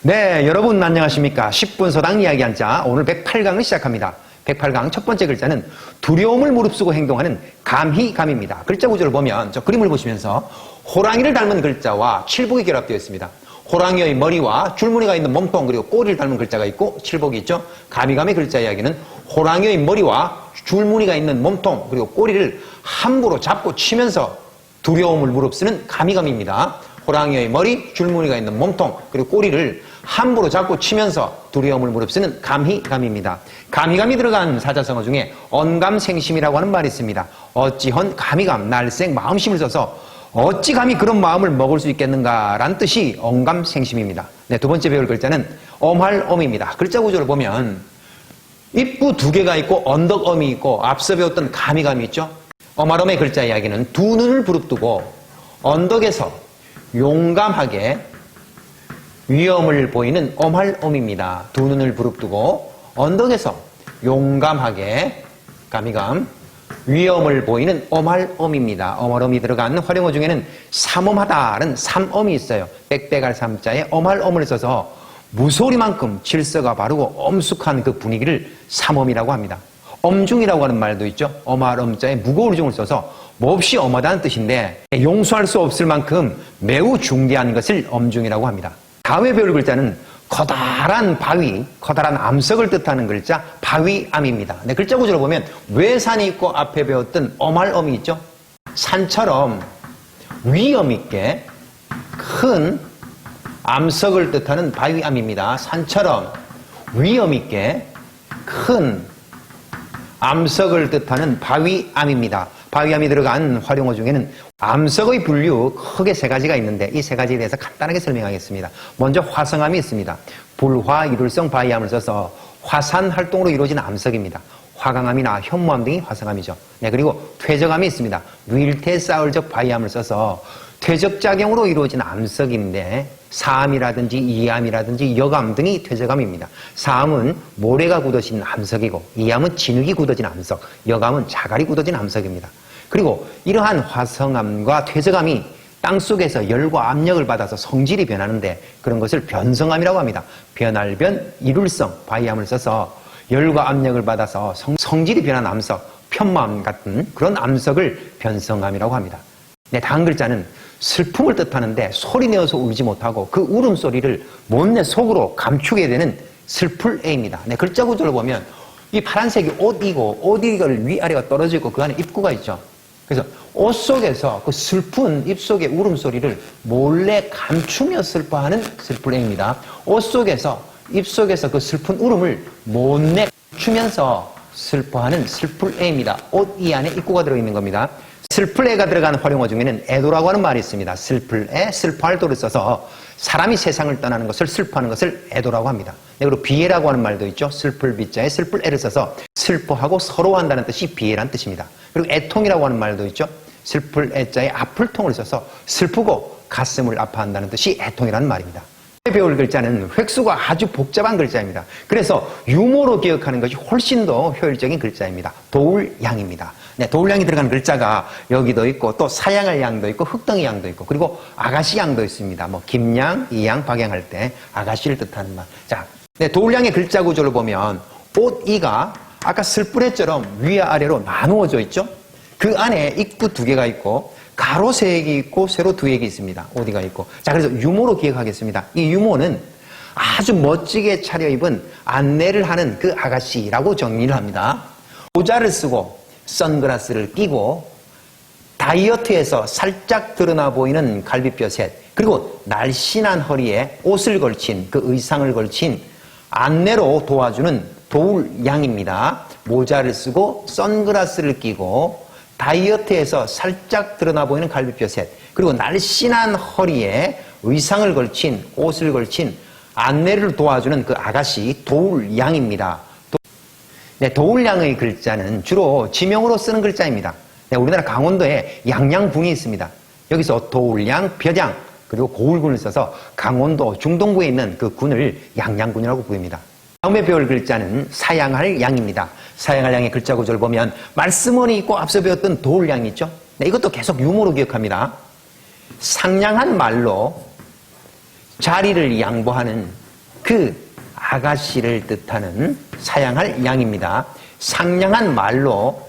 네, 여러분 안녕하십니까. 10분 서당 이야기 한자 오늘 108강을 시작합니다. 108강 첫 번째 글자는 두려움을 무릅쓰고 행동하는 감희감입니다. 글자 구조를 보면 저 그림을 보시면서 호랑이를 닮은 글자와 칠복이 결합되어 있습니다. 호랑이의 머리와 줄무늬가 있는 몸통 그리고 꼬리를 닮은 글자가 있고 칠복이 있죠. 감희감의 글자 이야기는 호랑이의 머리와 줄무늬가 있는 몸통 그리고 꼬리를 함부로 잡고 치면서 두려움을 무릅쓰는 감희감입니다. 호랑이의 머리, 줄무늬가 있는 몸통, 그리고 꼬리를 함부로 잡고 치면서 두려움을 무릅쓰는 감희감입니다. 감희감이 들어간 사자성어 중에 언감생심이라고 하는 말이 있습니다. 어찌헌 감희감, 날생 마음심을 써서 어찌 감히 그런 마음을 먹을 수 있겠는가라는 뜻이 언감생심입니다. 네, 두 번째 배울 글자는 엄할엄입니다. 글자 구조를 보면 입구 두 개가 있고 언덕엄이 있고 앞서 배웠던 감희감이 있죠. 엄할엄의 글자 이야기는 두 눈을 부릅뜨고 언덕에서 용감하게 위험을 보이는 엄할엄입니다. 두 눈을 부릅뜨고 언덕에서 용감하게 감희감 위험을 보이는 엄할엄입니다. 엄할엄이 들어간 활용어 중에는 삼엄하다는 삼엄이 있어요. 빽빽할 삼자에 엄할엄을 써서 무소리만큼 질서가 바르고 엄숙한 그 분위기를 삼엄이라고 합니다. 엄중이라고 하는 말도 있죠. 엄할엄자에 무거울 중을 써서 몹시 엄하다는 뜻인데 용서할 수 없을 만큼 매우 중대한 것을 엄중이라고 합니다. 다음에 배울 글자는 커다란 바위, 커다란 암석을 뜻하는 글자 바위암입니다. 네, 글자 구조를 보면 외산이 있고 앞에 배웠던 엄할엄이 있죠. 산처럼 위험 있게 큰 암석을 뜻하는 바위암입니다. 산처럼 위험 있게 큰 암석을 뜻하는 바위암입니다. 바위암이 들어간 활용어 중에는 암석의 분류 크게 세 가지가 있는데 이 세 가지에 대해서 간단하게 설명하겠습니다. 먼저 화성암이 있습니다. 불화, 일울성 바위암을 써서 화산 활동으로 이루어진 암석입니다. 화강암이나 현무암 등이 화성암이죠. 네, 그리고 퇴적암이 있습니다. 위일퇴싸울적 바위암을 써서 퇴적작용으로 이루어진 암석인데 사암이라든지 이암이라든지 역암 등이 퇴적암입니다. 사암은 모래가 굳어진 암석이고 이암은 진흙이 굳어진 암석, 역암은 자갈이 굳어진 암석입니다. 그리고 이러한 화성암과 퇴적암이 땅속에서 열과 압력을 받아서 성질이 변하는데 그런 것을 변성암이라고 합니다. 변할변, 일울성, 바위암을 써서 열과 압력을 받아서 성질이 변한 암석, 편마암 같은 그런 암석을 변성암이라고 합니다. 네, 다음 글자는 슬픔을 뜻하는데 소리 내어서 울지 못하고 그 울음소리를 못내 속으로 감추게 되는 슬플애입니다. 네, 글자 구조를 보면 이 파란색이 옷이고 옷 이걸 위아래가 떨어져 있고 그 안에 입구가 있죠. 그래서 옷 속에서 그 슬픈 입속의 울음소리를 몰래 감추며 슬퍼하는 슬플애입니다. 옷 속에서 입속에서 그 슬픈 울음을 못내 감추면서 슬퍼하는 슬플애입니다. 옷 이 안에 입구가 들어있는 겁니다. 슬플애가 들어가는 활용어 중에는 애도라고 하는 말이 있습니다. 슬플애, 슬퍼할 도를 써서 사람이 세상을 떠나는 것을 슬퍼하는 것을 애도라고 합니다. 네, 그리고 비애라고 하는 말도 있죠. 슬플 비자에 슬플애를 써서 슬퍼하고 서러워한다는 뜻이 비애란 뜻입니다. 그리고 애통이라고 하는 말도 있죠. 슬플 애자에 아플 통을 써서 슬프고 가슴을 아파한다는 뜻이 애통이라는 말입니다. 배울 글자는 획수가 아주 복잡한 글자입니다. 그래서 유머로 기억하는 것이 훨씬 더 효율적인 글자입니다. 도울양입니다. 네, 도울양이 들어간 글자가 여기도 있고 또 사양할 양도 있고 흑덩이 양도 있고 그리고 아가씨 양도 있습니다. 뭐 김양, 이양, 박양할 때 아가씨를 뜻하는 말. 자, 네, 도울양의 글자 구조를 보면 옷이가 아까 슬프레처럼 위아래로 나누어져 있죠. 그 안에 입구 두 개가 있고 가로 세 개 있고 세로 두 개가 있습니다. 어디가 있고. 자, 그래서 유모로 기억하겠습니다. 이 유모는 아주 멋지게 차려입은 안내를 하는 그 아가씨라고 정리를 합니다. 모자를 쓰고 선글라스를 끼고 다이어트에서 살짝 드러나 보이는 갈비뼈 셋 그리고 날씬한 허리에 옷을 걸친 그 의상을 걸친 안내로 도와주는 도울양입니다. 모자를 쓰고 선글라스를 끼고 다이어트에서 살짝 드러나 보이는 갈비뼈 셋 그리고 날씬한 허리에 의상을 걸친 옷을 걸친 안내를 도와주는 그 아가씨 도울양입니다. 네, 도울양의 글자는 주로 지명으로 쓰는 글자입니다. 네, 우리나라 강원도에 양양군이 있습니다. 여기서 도울양, 벼장 그리고 고울군을 써서 강원도 중동부에 있는 그 군을 양양군이라고 부릅니다. 다음에 배울 글자는 사양할 양입니다. 사양할 양의 글자 구조를 보면 말씀원이 있고 앞서 배웠던 도울양이 있죠. 네, 이것도 계속 유머로 기억합니다. 상냥한 말로 자리를 양보하는 그 아가씨를 뜻하는 사양할 양입니다. 상냥한 말로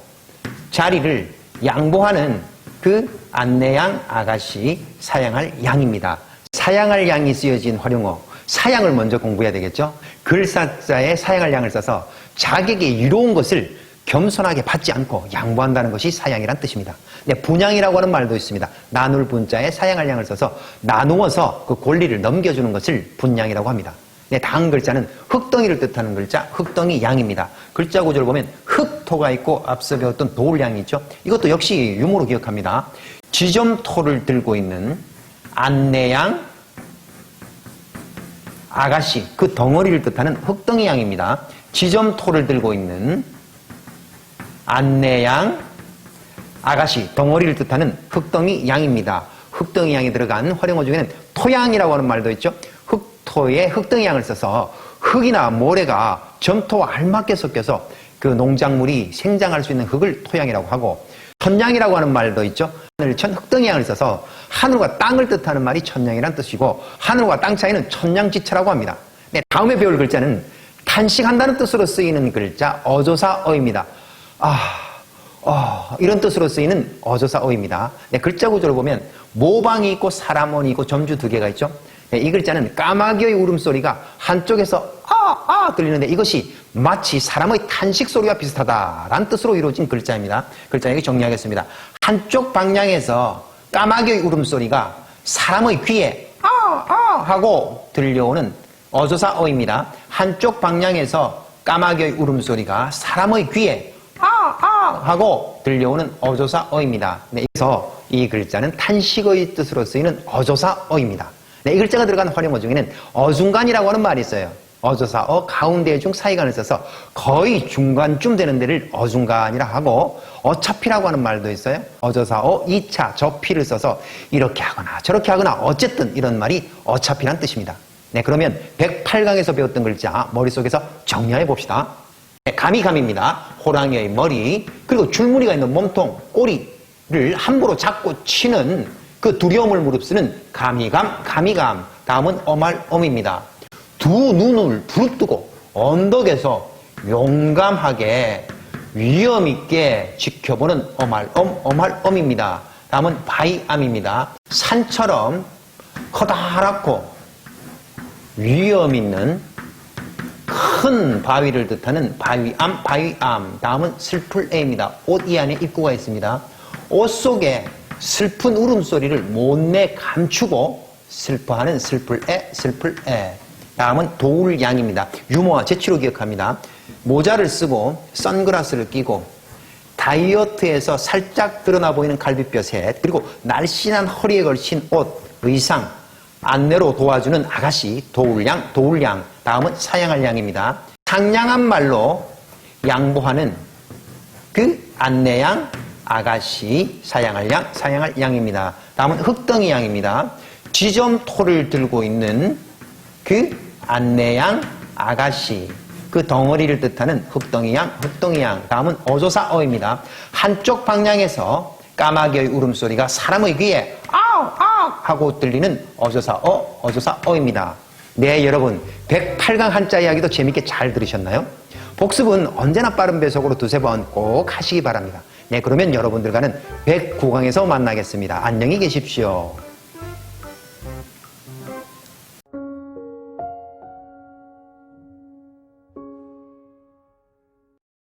자리를 양보하는 그 안내양 아가씨 사양할 양입니다. 사양할 양이 쓰여진 활용어, 사양을 먼저 공부해야 되겠죠. 글사자에 사양할 양을 써서 자객의 이로운 것을 겸손하게 받지 않고 양보한다는 것이 사양이란 뜻입니다. 네, 분양이라고 하는 말도 있습니다. 나눌 분자에 사양할 양을 써서 나누어서 그 권리를 넘겨주는 것을 분양이라고 합니다. 네, 다음 글자는 흙덩이를 뜻하는 글자, 흙덩이 양입니다. 글자 구조를 보면 흙토가 있고 앞서 배웠던 도울양이 있죠. 이것도 역시 유모로 기억합니다. 지점토를 들고 있는 안내양 아가씨, 그 덩어리를 뜻하는 흙덩이 양입니다. 지점토를 들고 있는 안내양 아가씨, 덩어리를 뜻하는 흙덩이 양입니다. 흙덩이 양이 들어간 활용어 중에는 토양이라고 하는 말도 있죠. 흙토에 흙덩이 양을 써서 흙이나 모래가 점토와 알맞게 섞여서 그 농작물이 생장할 수 있는 흙을 토양이라고 하고, 천양이라고 하는 말도 있죠. 하늘천 흙덩이 양을 써서 하늘과 땅을 뜻하는 말이 천양이란 뜻이고, 하늘과 땅 차이는 천양지차라고 합니다. 네, 다음에 배울 글자는 탄식한다는 뜻으로 쓰이는 글자 어조사어입니다. 이런 뜻으로 쓰이는 어조사어입니다. 네, 글자 구조를 보면 모방이 있고 사람원이 있고 점주 두 개가 있죠. 네, 이 글자는 까마귀의 울음소리가 한쪽에서 들리는데 이것이 마치 사람의 탄식 소리와 비슷하다라는 뜻으로 이루어진 글자입니다. 글자 여기 정리하겠습니다. 한쪽 방향에서 까마귀의 울음소리가 사람의 귀에 하고 들려오는 어조사어입니다. 한쪽 방향에서 까마귀의 울음소리가 사람의 귀에 하고 들려오는 어조사어입니다. 네, 그래서 이 글자는 탄식의 뜻으로 쓰이는 어조사어입니다. 네, 이 글자가 들어간 활용어 중에는 어중간이라고 하는 말이 있어요. 어조사어 가운데 중 사이간을 써서 거의 중간쯤 되는 데를 어중간이라 하고, 어차피라고 하는 말도 있어요. 어조사어 2차 접피를 써서 이렇게 하거나 저렇게 하거나 어쨌든 이런 말이 어차피란 뜻입니다. 네, 그러면 108강에서 배웠던 글자 머릿속에서 정리해 봅시다. 네, 감이감입니다. 호랑이의 머리, 그리고 줄무늬가 있는 몸통, 꼬리를 함부로 잡고 치는 그 두려움을 무릅쓰는 감이감, 감이감. 다음은 어말엄입니다. 두 눈을 부릅뜨고 언덕에서 용감하게 위험있게 지켜보는 어말엄, 어말엄입니다. 다음은 바위암입니다. 산처럼 커다랗고 위험있는 큰 바위를 뜻하는 바위암, 바위암. 다음은 슬플애입니다. 옷 이 안에 입구가 있습니다. 옷 속에 슬픈 울음소리를 못내 감추고 슬퍼하는 슬플애, 슬플애. 다음은 도울양입니다. 유머와 재치로 기억합니다. 모자를 쓰고 선글라스를 끼고 다이어트에서 살짝 드러나 보이는 갈비뼈 셋, 그리고 날씬한 허리에 걸친 옷, 의상, 안내로 도와주는 아가씨, 도울양, 도울양. 다음은 사양할 양입니다. 상냥한 말로 양보하는 그 안내양, 아가씨, 사양할 양, 사양할 양입니다. 다음은 흙덩이 양입니다. 지점토를 들고 있는 그 안내양, 아가씨, 그 덩어리를 뜻하는 흙덩이 양, 흙덩이 양. 다음은 어조사어입니다. 한쪽 방향에서 까마귀의 울음소리가 사람의 귀에 아우 하고 들리는 어조사어, 어조사어입니다. 네, 여러분 108강 한자 이야기도 재밌게 잘 들으셨나요? 복습은 언제나 빠른 배속으로 두세 번 꼭 하시기 바랍니다. 네, 그러면 여러분들과는 109강에서 만나겠습니다. 안녕히 계십시오.